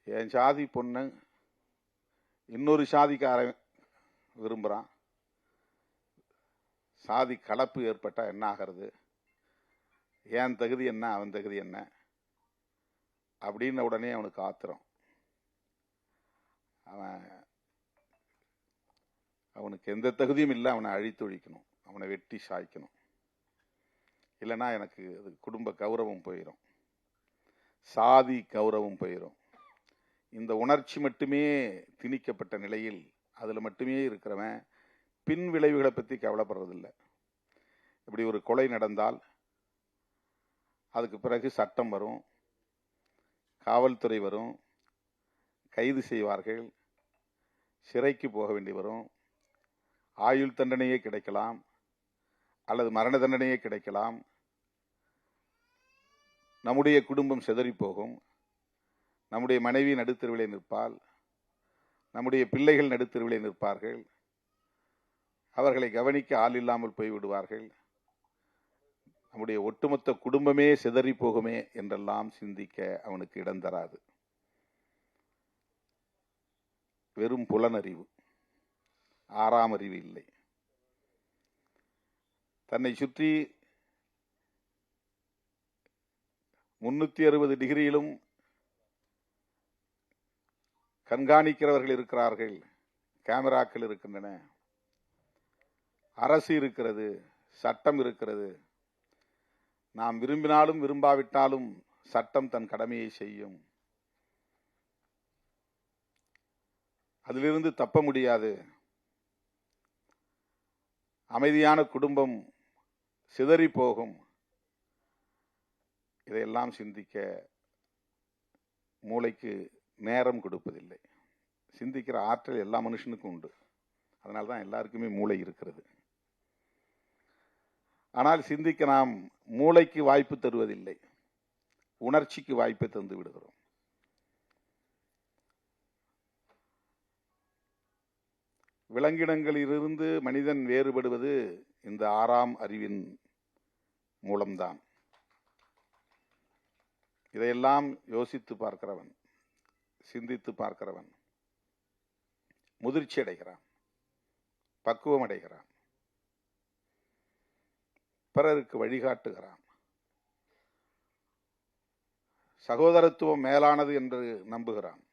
என் சாதி பொண்ணு இன்னொரு சாதிக்காரன் விரும்புகிறான். சாதி கலப்பு ஏற்பட்டால் என்ன ஆகிறது? என் தகுதி என்ன, அவன் தகுதி என்ன அப்படின்ன உடனே அவனுக்கு ஆத்திரம். அவனுக்கு எந்த தகுதியும் இல்லை, அவனை அழித்தொழிக்கணும், அவனை வெட்டி சாய்க்கணும். இல்லைன்னா எனக்கு அது குடும்ப கௌரவம் போயிடும், சாதி கௌரவம் போயிடும். இந்த உணர்ச்சி மட்டுமே திணிக்கப்பட்ட நிலையில் அதில் மட்டுமே இருக்கிறவன் பின் விளைவுகளை பற்றி கவலைப்படுறதில்லை. இப்படி ஒரு கொலை நடந்தால் அதுக்கு பிறகு சட்டம் வரும், காவல்துறை வரும், கைது செய்வார்கள், சிறைக்கு போக வேண்டி வரும், ஆயுள் தண்டனையே கிடைக்கலாம் அல்லது மரண தண்டனையே கிடைக்கலாம். நம்முடைய குடும்பம் சிதறி போகும், நம்முடைய மனைவி நடுத்தெருவிலே நிற்பாள், நம்முடைய பிள்ளைகள் நடுத்தெருவிலே நிற்பார்கள், அவர்களை கவனிக்க ஆள் இல்லாமல் போய்விடுவார்கள், நம்முடைய ஒட்டுமொத்த குடும்பமே சிதறி போகுமே என்றெல்லாம் சிந்திக்க அவனுக்கு இடம் தராது. வெறும் புலனறிவு, ஆறாம் அறிவு இல்லை. தன்னை சுற்றி 360 டிகிரியிலும் கண்காணிக்கிறவர்கள் இருக்கிறார்கள், கேமராக்கள் இருக்கின்றன, அரசு இருக்கிறது, சட்டம் இருக்கிறது. நாம் விரும்பினாலும் விரும்பாவிட்டாலும் சட்டம் தன் கடமையை செய்யும். அதிலிருந்து தப்ப முடியாது. அமைதியான குடும்பம் சிதறி போகும். இதையெல்லாம் சிந்திக்க மூளைக்கு நேரம் கொடுப்பதில்லை. சிந்திக்கிற ஆற்றல் எல்லா மனுஷனுக்கும் உண்டு, அதனால தான் எல்லாருக்குமே மூளை இருக்கிறது. ஆனால் சிந்திக்க நாம் மூளைக்கு வாய்ப்பு தருவதில்லை, உணர்ச்சிக்கு வாய்ப்பை தந்து விடுகிறோம். விலங்கினங்களிலிருந்து மனிதன் வேறுபடுவது இந்த ஆறாம் அறிவின் மூலம்தான். இதையெல்லாம் யோசித்து பார்க்கிறவன், சிந்தித்து பார்க்கிறவன் முதிர்ச்சி அடைகிறான், பக்குவம் அடைகிறான், பிறருக்கு வழிகாட்டுகிறான். சகோதரத்துவம் மேலானது என்று நம்புகிறான்.